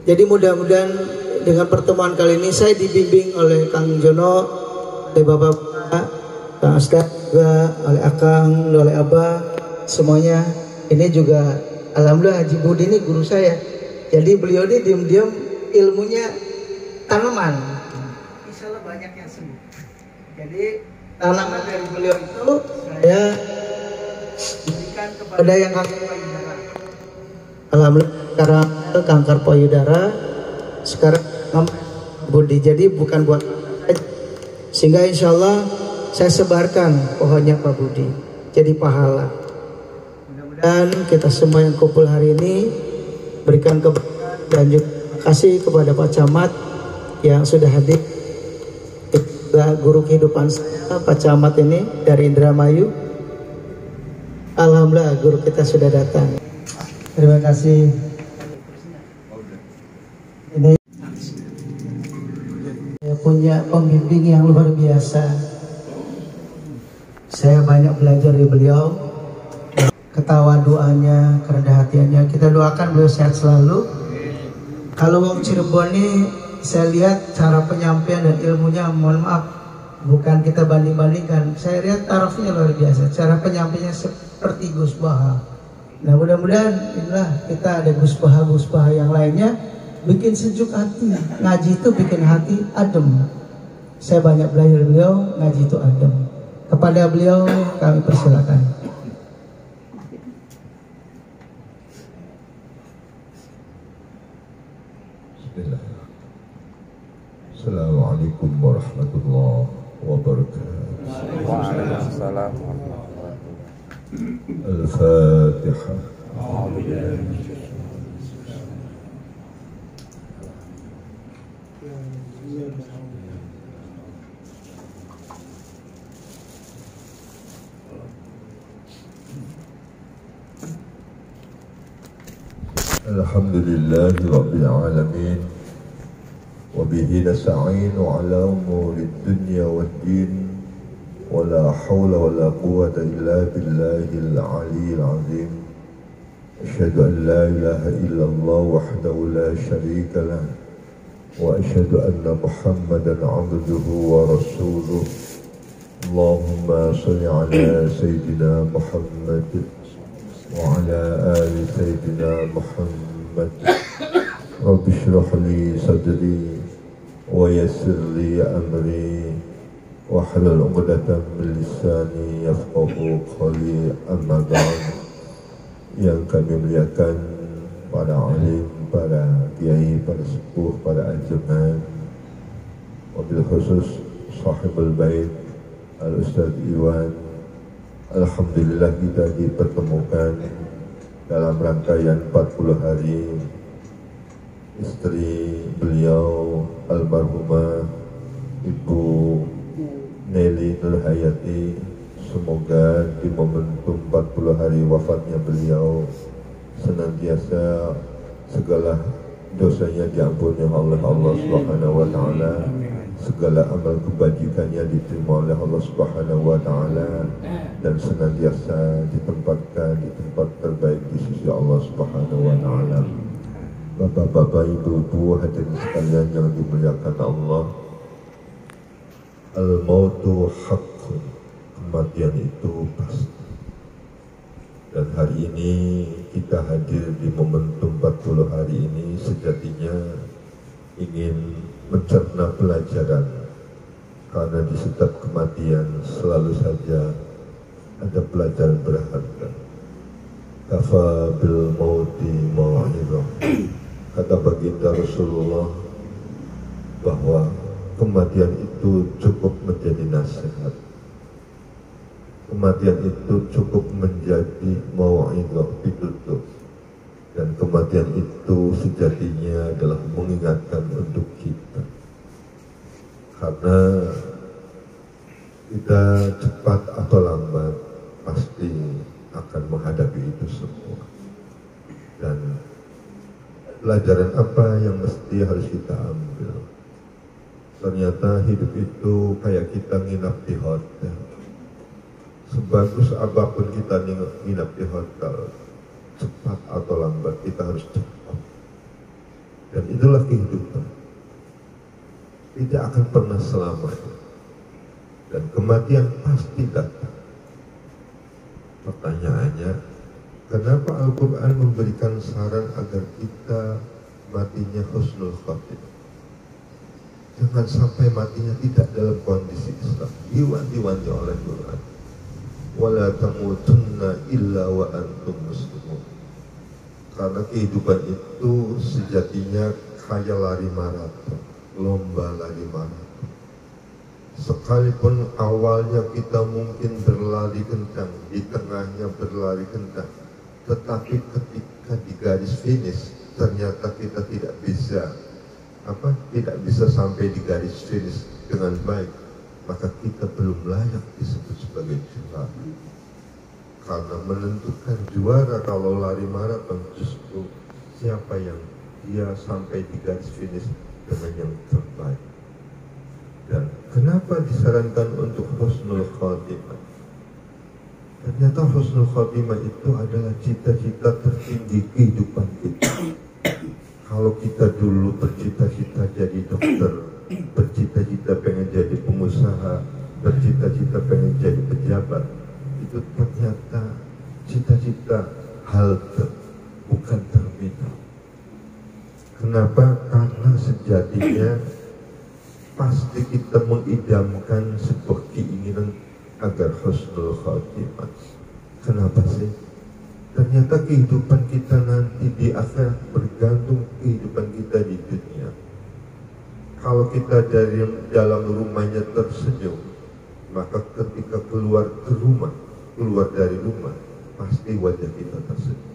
Jadi mudah-mudahan dengan pertemuan kali ini saya dibimbing oleh Kang Jono, oleh Bapak, Kang Astad, juga oleh Akang, oleh Abah, semuanya. Ini juga alhamdulillah Haji Budi ini guru saya. Jadi beliau ini diam-diam ilmunya tanaman. Insyaallah banyak yang sembuh. Jadi tanaman dari beliau itu saya berikan kepada yang kanker payudara. Alhamdulillah sekarang kanker payudara sekarang Budi, jadi bukan buat sehingga insya Allah saya sebarkan pohonnya Pak Budi jadi pahala. Mudah-mudahan kita semua yang kumpul hari ini berikan keberkahan dan juga kasih kepada Pak Camat yang sudah hadir, guru kehidupan saya Pak Camat ini dari Indramayu. Alhamdulillah guru kita sudah datang. Terima kasih. Ini saya punya pembimbing yang luar biasa. Saya banyak belajar dari beliau. Ketawa doanya, kerendah hatiannya. Kita doakan beliau sehat selalu. Kalau Wong Cirebon ini saya lihat cara penyampaian dan ilmunya, mohon maaf, bukan kita banding-bandingkan. Saya lihat tarafnya luar biasa. Cara penyampaiannya seperti Gus Baha. Nah mudah-mudahan inilah kita ada Gus Baha yang lainnya bikin sejuk hati. Ngaji itu bikin hati adem. Saya banyak belajar beliau, ngaji itu adem. Kepada beliau kami persilakan. Assalamualaikum warahmatullahi wabarakatuh. Waalaikumsalam. Al-Fatihah. Alhamdulillahi Rabbil Alamin. Wabihi nasta'inu ala umuri dunya wad din. ولا حول ولا قوة إلا بالله العلي العظيم. أشهد أن لا إله إلا الله وحده لا شريك له وأشهد أن محمدا عبده ورسوله. اللهم صل على سيدنا محمد وعلى آل سيدنا محمد. رب اشرح لي صدري ويسر لي أمري wahlul 'uqdatam min lisani yafqahu qawli. Amma ba'd. Yang kami muliakan para alim, para kiai, para sepuh, para ajman, wabil khusus sahibul bait Al-Ustaz Iwan. Alhamdulillah kita dipertemukan dalam rangkaian 40 hari istri beliau almarhumah Ibu Nelly Nurhayati. Semoga di momentum 40 hari wafatnya beliau senantiasa segala dosanya diampuni oleh Allah Subhanahu wa taala, segala amal kebajikannya diterima oleh Allah Subhanahu wa taala, dan senantiasa ditempatkan di tempat terbaik di sisi Allah Subhanahu wa taala. Bapak-bapak, ibu-ibu, hadirin sekalian yang dimuliakan Allah, al-mautu haqqun, kematian itu pasti. Dan hari ini kita hadir di momentum 40 hari ini sejatinya ingin mencerna pelajaran, karena di setiap kematian selalu saja ada pelajaran berharga. Kafa bil mauti mau'izah, kata baginda Rasulullah bahwa kematian itu cukup menjadi nasihat. Kematian itu cukup menjadi mau'izah, pitutup. Dan kematian itu sejatinya adalah mengingatkan untuk kita. Karena kita cepat atau lambat pasti akan menghadapi itu semua. Dan pelajaran apa yang mesti harus kita ambil? Ternyata hidup itu kayak kita nginap di hotel. Sebagus apapun kita nginap di hotel, cepat atau lambat kita harus cepat. itulah kehidupan. Tidak akan pernah selamanya. Dan kematian pasti datang. Pertanyaannya, kenapa Al-Quran memberikan saran agar kita matinya husnul khatimah? Jangan sampai matinya tidak dalam kondisi Islam. Diwanti-wanti oleh Quran. Wala tamutunna illa wa antum muslimun. Karena kehidupan itu sejatinya kayak lari maraton, lomba lari maraton. Sekalipun awalnya kita mungkin berlari kencang, di tengahnya berlari kencang, tetapi ketika di garis finish ternyata kita tidak bisa sampai di garis finish dengan baik, maka kita belum layak disebut sebagai juara. Karena menentukan juara kalau lari maraton justru siapa yang dia sampai di garis finish dengan yang terbaik. Dan kenapa disarankan untuk husnul khotimah? Ternyata husnul khotimah itu adalah cita-cita tertinggi kehidupan kita. Kalau kita dulu bercita-cita jadi dokter, bercita-cita pengen jadi pengusaha, bercita-cita pengen jadi pejabat, itu ternyata cita-cita halte, bukan terminal. Kenapa? Karena sejatinya pasti kita mengidamkan sebuah keinginan agar husnul khatimah. Kenapa sih? Ternyata kehidupan kita nanti di akhirat bergantung kehidupan kita di dunia. Kalau kita dari dalam rumahnya tersenyum, maka ketika keluar dari rumah, pasti wajah kita tersenyum.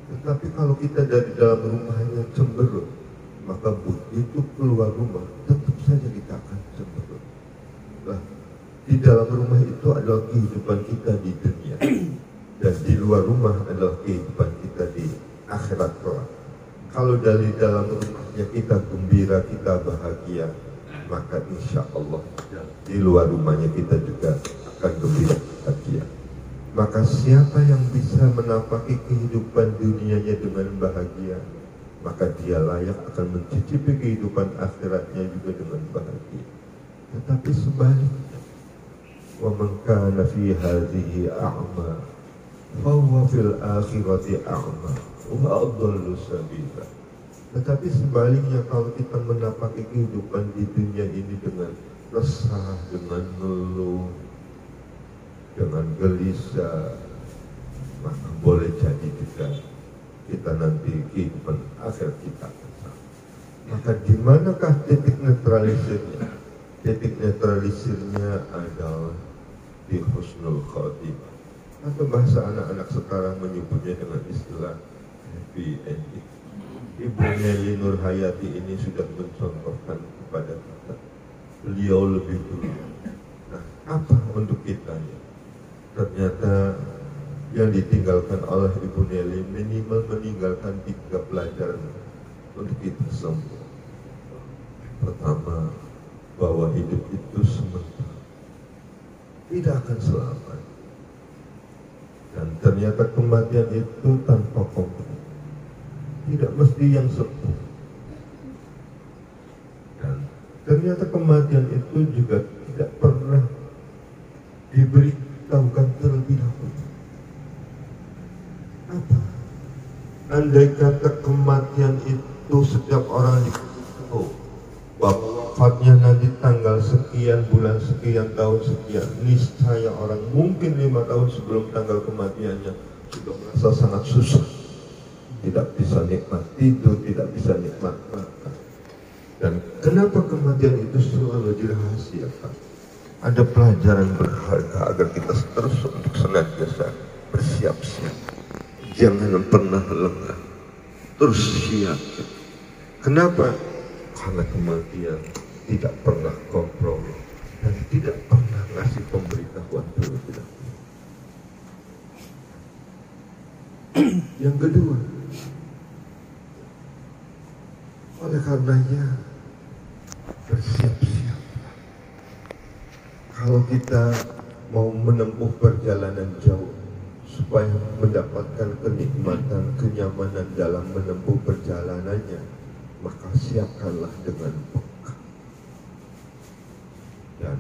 Tetapi kalau kita dari dalam rumahnya cemberut, maka begitu keluar rumah tetap saja kita akan cemberut. Nah, di dalam rumah itu adalah kehidupan kita di dunia, dan di luar rumah adalah kehidupan kita di akhirat kelak. Kalau dari dalam rumahnya kita gembira, kita bahagia, maka insya Allah di luar rumahnya kita juga akan gembira, bahagia. Maka siapa yang bisa menapaki kehidupan dunianya dengan bahagia, maka dia layak akan mencicipi kehidupan akhiratnya juga dengan bahagia. Tetapi sebaliknya, wa man kana fi hadhihi a'ma fa huwa fil akhirati a'ma wa adallu sabila. Tetapi sebaliknya, kalau kita menapaki kehidupan di dunia ini dengan resah, dengan ngeluh, dengan gelisah, maka boleh jadi juga kita nanti kehidupan akhir kita. Maka di manakah titik netralisirnya? Titik netralisirnya adalah di husnul khotimah, atau bahasa anak-anak sekarang menyebutnya dengan istilah happy ending. Ibu Nelly Nur Hayati ini sudah mencontohkan kepada kita. Beliau lebih dulu. Nah, apa untuk kita ya? Ternyata yang ditinggalkan oleh Ibu Nelly minimal meninggalkan 3 pelajaran untuk kita semua. Pertama, bahwa hidup itu sementara, tidak akan selamanya. Dan ternyata kematian itu tanpa kompromi, tidak mesti yang sepuh. Dan ternyata kematian itu juga tidak pernah diberitahukan terlebih dahulu. Apa? Andai kata kematian itu setiap orang diketahui bahwa wafatnya nanti tanggal sekian, bulan sekian, tahun sekian, niscaya orang mungkin 5 tahun sebelum tanggal kematiannya sudah merasa sangat susah, tidak bisa nikmat tidur, tidak bisa nikmat makan. Dan kenapa kematian itu selalu dirahasiakan? Ada pelajaran berharga agar kita terus untuk senantiasa bersiap-siap. Jangan pernah lengah, terus siap. Kenapa? Karena kematian tidak pernah kompromi dan tidak pernah ngasih pemberitahuan terlebih dahulu. Yang kedua, oleh karenanya bersiap-siap. Kalau kita mau menempuh perjalanan jauh supaya mendapatkan kenikmatan, kenyamanan dalam menempuh perjalanannya, maka siapkanlah dengan bekal. Dan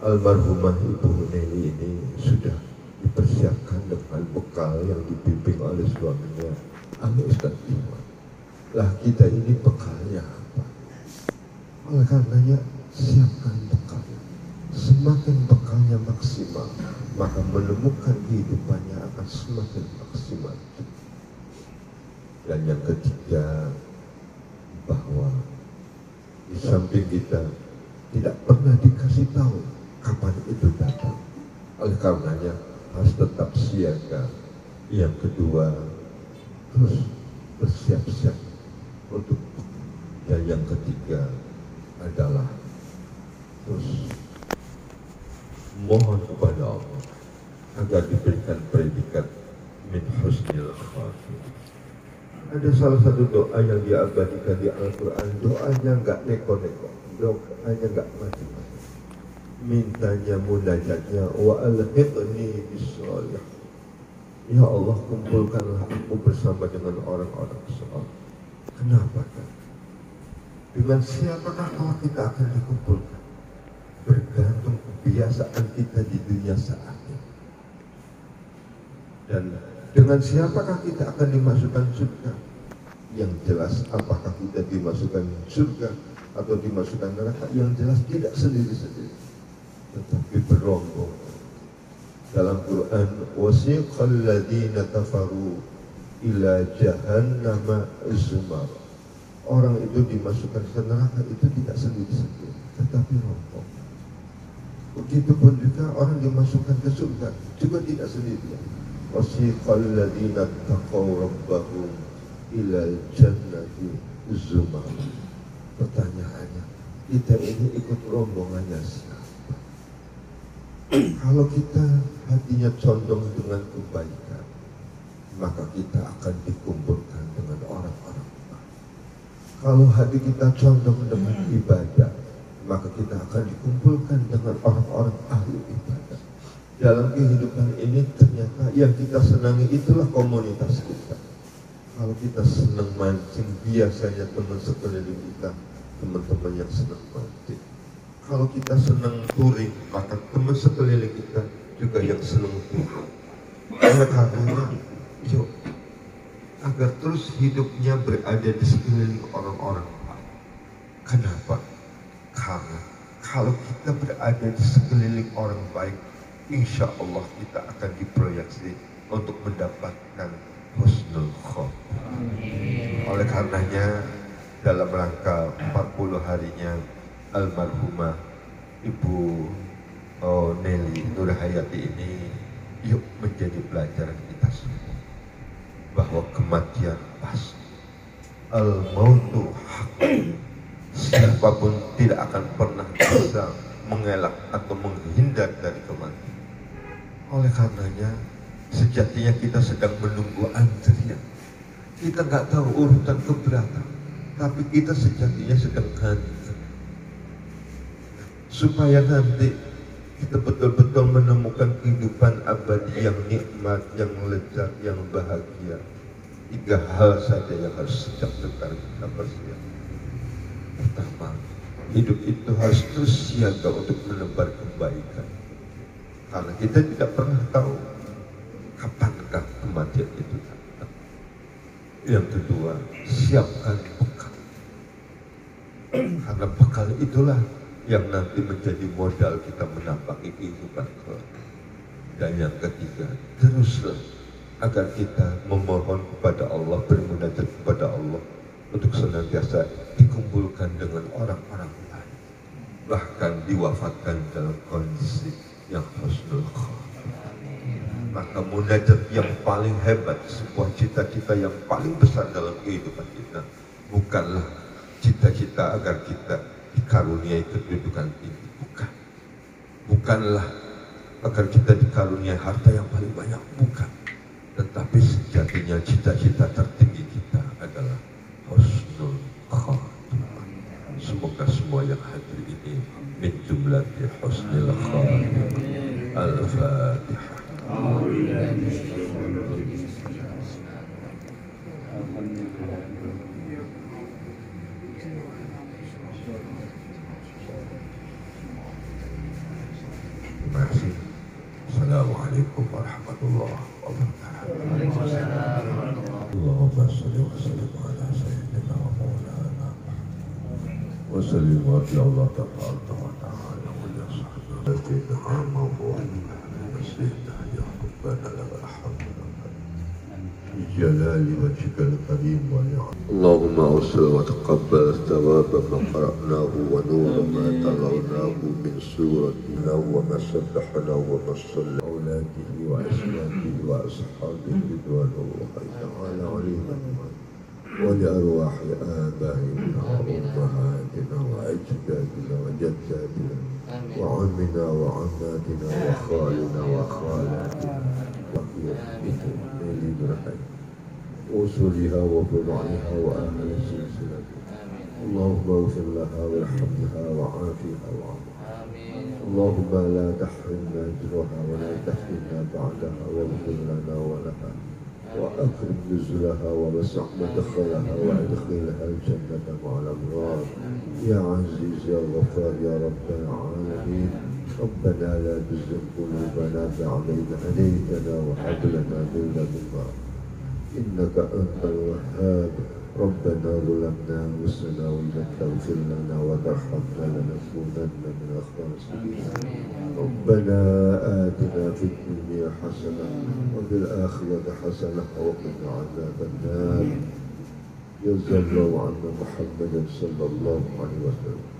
almarhumah Ibu Nelly ini sudah dipersiapkan dengan bekal yang dibimbing oleh suaminya, Ustaz Iwan. Lah kita ini bekalnya apa? Oleh karenanya siapkan bekal. Semakin bekalnya maksimal, maka menemukan kehidupannya akan semakin maksimal. Dan yang ketiga, bahwa di samping kita tidak pernah dikasih tahu kapan itu datang. Oleh karenanya harus tetap siaga. Yang kedua, terus bersiap-siap untuk. Dan yang ketiga adalah terus mohon kepada Allah agar diberikan predikat min husnil khatimah. Ada salah satu doa yang diabadikan di Al-Quran, doanya nggak neko-neko, doanya nggak mati-mati. Mintanya, munajatnya, wa alhiqni bisolih. Ya Allah, kumpulkanlah aku bersama dengan orang-orang soleh. Kenapa kan? Dengan siapakah kalau kita akan dikumpulkan? Bergantung kebiasaan kita di dunia saat ini. Dan dengan siapakah kita akan dimasukkan surga? Yang jelas apakah kita dimasukkan surga atau dimasukkan neraka? Yang jelas tidak sendiri-sendiri, tetapi berombong. Dalam Quran, wasiqal ladzina kafaru ila jahannama zumar. Orang itu dimasukkan ke neraka itu tidak sendiri-sendiri, tetapi rombong. Begitupun juga orang dimasukkan ke surga juga tidak sendirian. Wasiqal ladzina taqaw rabbahum ilal jannati zumar. Pertanyaannya, kita ini ikut rombongannya siapa? Kalau kita hatinya condong dengan kebaikan, maka kita akan dikumpulkan dengan orang-orang baik. Kalau hati kita condong dengan ibadah, maka kita akan dikumpulkan dengan orang-orang ahli ibadah. Dalam kehidupan ini ternyata yang kita senangi itulah komunitas kita. Kalau kita senang mancing, biasanya teman sekeliling kita, teman-teman yang senang mancing. Kalau kita senang touring, maka teman sekeliling kita juga yang senang touring. Oleh karenanya, yuk, agar terus hidupnya berada di sekeliling orang-orang baik. Kenapa? Karena kalau kita berada di sekeliling orang baik, insya Allah kita akan diproyeksi untuk mendapatkan husnul khotimah. Oleh karenanya, dalam rangka 40 harinya almarhumah Ibu Nelly Nurhayati ini, yuk menjadi pelajaran kita semua bahwa kematian pasti. Al-mautu haq. Siapapun tidak akan pernah bisa mengelak atau menghindar dari kematian. Oleh karenanya, sejatinya kita sedang menunggu antrian. Kita nggak tahu urutan keberatan, tapi kita sejatinya sedang ngantri. Supaya nanti kita betul-betul menemukan kehidupan abadi yang nikmat, yang lezat, yang bahagia. 3 hal saja yang harus sejak sekarang kita persiapkan. Pertama, hidup itu harus terus siaga untuk menebar kebaikan. Karena kita tidak pernah tahu kapankah kematian itu datang. Yang kedua, siapkan bekal. Karena bekal itulah yang nanti menjadi modal kita menapaki kehidupan kelak. Dan yang ketiga, teruslah agar kita memohon kepada Allah, bermunajat kepada Allah untuk senantiasa dikumpulkan dengan orang-orang lain, bahkan diwafatkan dalam kondisi yang husnul khotimah. Maka munajat yang paling hebat, sebuah cita-cita yang paling besar dalam kehidupan kita, bukanlah cita-cita agar kita dikaruniai kedudukan tinggi, bukanlah agar kita dikaruniai harta yang paling banyak, bukan. Tetapi sejatinya cita-cita tertinggi kita adalah husnul khotimah. Semoga semua yang hadir ini min jumlati husnul khotimah. Al-Fatihah. Assalamualaikum warahmatullahi wabarakatuh. Allahumma salli wa sallim ala sayyidina wa maulana wa sallim wa ya Allah ta'ala wa ta'ala wa ya sahbihi sayyidina wa sayyidina ya rabbana lakal hamdu بجلال وجهك الكريم ونعم اللهم أوصل وتقبل الثواب ما قرأناه ونور ما تلوناه من سورتنا وما سبحنا وما صلى أولاده وأزواجه وأصحابه رضوان الله تعالى عليهم ولأرواح آبائنا وأمهاتنا وأجدادنا وجداتنا وعمنا وعماتنا وخالنا وخالاتنا وصولها وفروعها وأهل سلسلتها اللهم اغفر لها وارحمها وعافها وعنها اللهم لا تحرمنا أجرها ولا تحرمنا بعدها واغفر لنا ولها وأكرم نزلها ووسع مدخلها وأدخلها الجنة مع الأبرار يا عزيز يا غفار يا رب العالمين ربنا لا تزغ قلوبنا بعد إذ هديتنا وهب لنا من لدنك إنك أنت الوهاب ربنا ظلمنا أنفسنا وإن لم تغفر لنا وترحمنا لنكونن من الخاسرين ربنا آتنا في الدنيا حسنة وفي الآخرة حسنة وقنا عذاب النار جزا الله عنا محمدا صلى الله عليه وسلم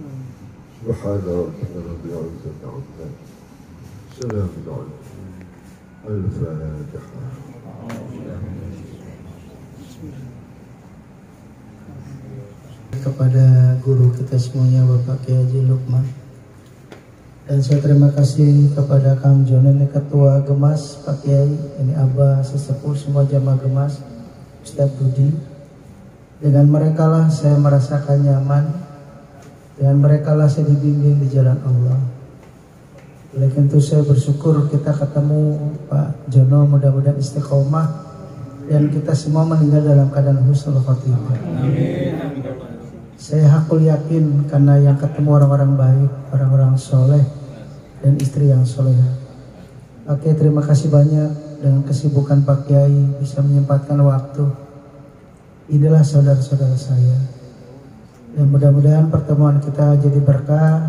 سبحان ربك رب العزة عما سلام عليكم الفاتحة. Kepada guru kita semuanya Bapak Kiai Haji Lukman, dan saya terima kasih kepada Kang Jono, ini Ketua Gemas, Pak Kiai, ini Abah, sesepuh semua jamaah Gemas, Ustadz Budi. Dengan mereka lah saya merasakan nyaman, dengan mereka lah saya dibimbing di jalan Allah. Oleh itu saya bersyukur kita ketemu Pak Jono, mudah-mudahan istiqomah dan kita semua meninggal dalam keadaan husnul khotimah. Saya hakul yakin karena yang ketemu orang-orang baik, orang-orang soleh dan istri yang soleha. Oke, terima kasih banyak dengan kesibukan Pak Kiai bisa menyempatkan waktu. Inilah saudara-saudara saya. Dan mudah-mudahan pertemuan kita jadi berkah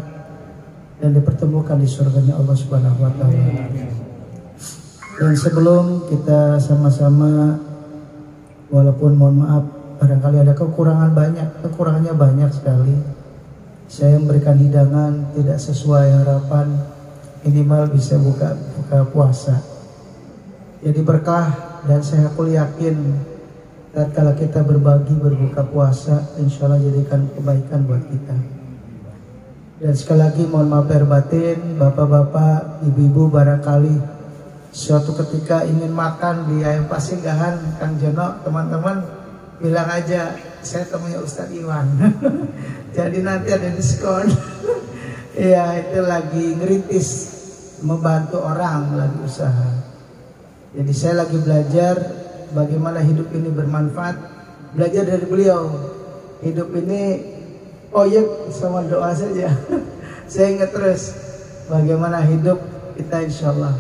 dan dipertemukan di surganya Allah Subhanahu wa taala. Dan sebelum kita sama-sama, walaupun mohon maaf barangkali ada kekurangannya banyak sekali. Saya memberikan hidangan tidak sesuai harapan, minimal bisa buka puasa. Jadi berkah, dan saya yakin tatkala kita berbagi berbuka puasa, insya Allah jadikan kebaikan buat kita. Dan sekali lagi mohon maaf lahir batin, bapak-bapak, ibu-ibu, barangkali suatu ketika ingin makan di ayam Pasinggahan Kang Jono, teman-teman bilang aja saya temunya Ustadz Iwan. Jadi nanti ada diskon. Ya, itu lagi ngerintis membantu orang, lagi usaha. Jadi saya lagi belajar bagaimana hidup ini bermanfaat. Belajar dari beliau. Hidup ini oyek sama doa saja. Saya ingat terus bagaimana hidup kita, insya Allah.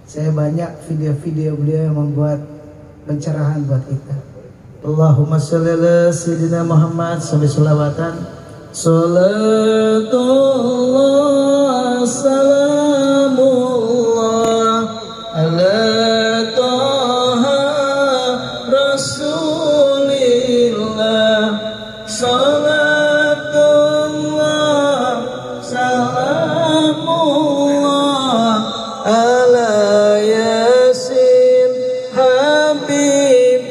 Saya banyak video-video beliau yang membuat pencerahan buat kita. Allahumma sholli ala sayyidina Muhammad sampai selawatan. Salatullah salamullah ala Taha Rasulillah. Salatullah salamullah ala Yasin Habibillah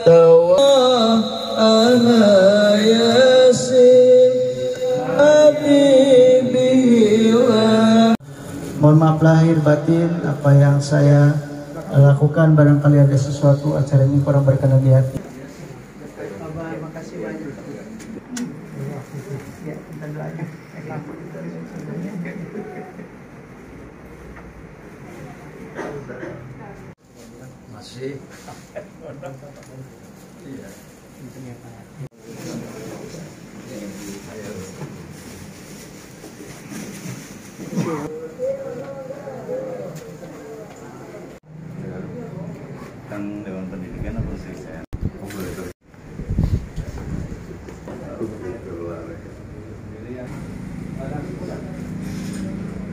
tawa ala Yasin Habibillah. Mohon maaf lahir batin apa yang saya lakukan, barangkali ada sesuatu acara ini kurang berkenan di hati. Makasih banyak. Ya, kita doanya. Masih. Iya.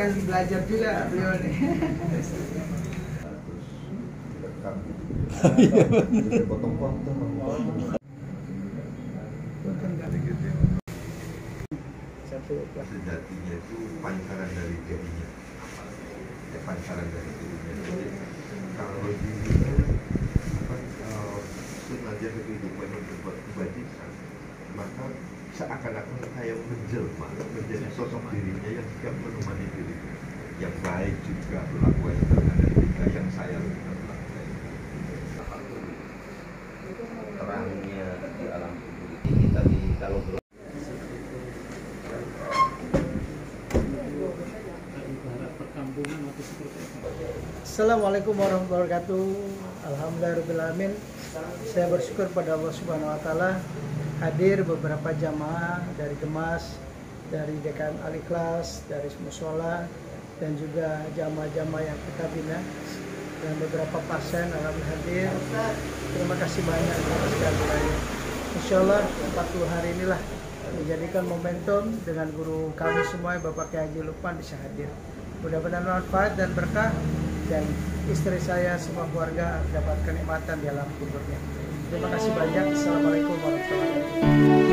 akan belajar juga beliau nih. Direkam gitu. Potong-potong. Sejatinya itu pancaran dari dirinya, pancaran dari dirinya. Jadi kalau dirinya sengaja kehidupan yang berbuat kebajikan, maka seakan-akan kayak menjelma menjadi sosok dirinya yang siap menemani dirinya, yang baik juga perlakuan terhadap kita, yang sayang juga perlakuan. Terangnya di alam kubur ini tadi kalau Assalamualaikum warahmatullahi wabarakatuh. Alhamdulillahirobbilalamin. Saya bersyukur pada Allah Subhanahu Wa Taala hadir beberapa jamaah dari Gemas, dari Dekan Al-Ikhlas, dari Musola, dan juga jamaah-jamaah yang kita bina, dan beberapa pasien alhamdulillah hadir. Terima kasih banyak atas kehadirannya. Insya Allah 40 hari inilah menjadikan momentum dengan guru kami semua Bapak Kiai Haji Lukman bisa hadir. Mudah-mudahan manfaat dan berkah, dan istri saya semua keluarga dapat kenikmatan di alam kuburnya. Terima kasih banyak. Assalamualaikum warahmatullahi wabarakatuh.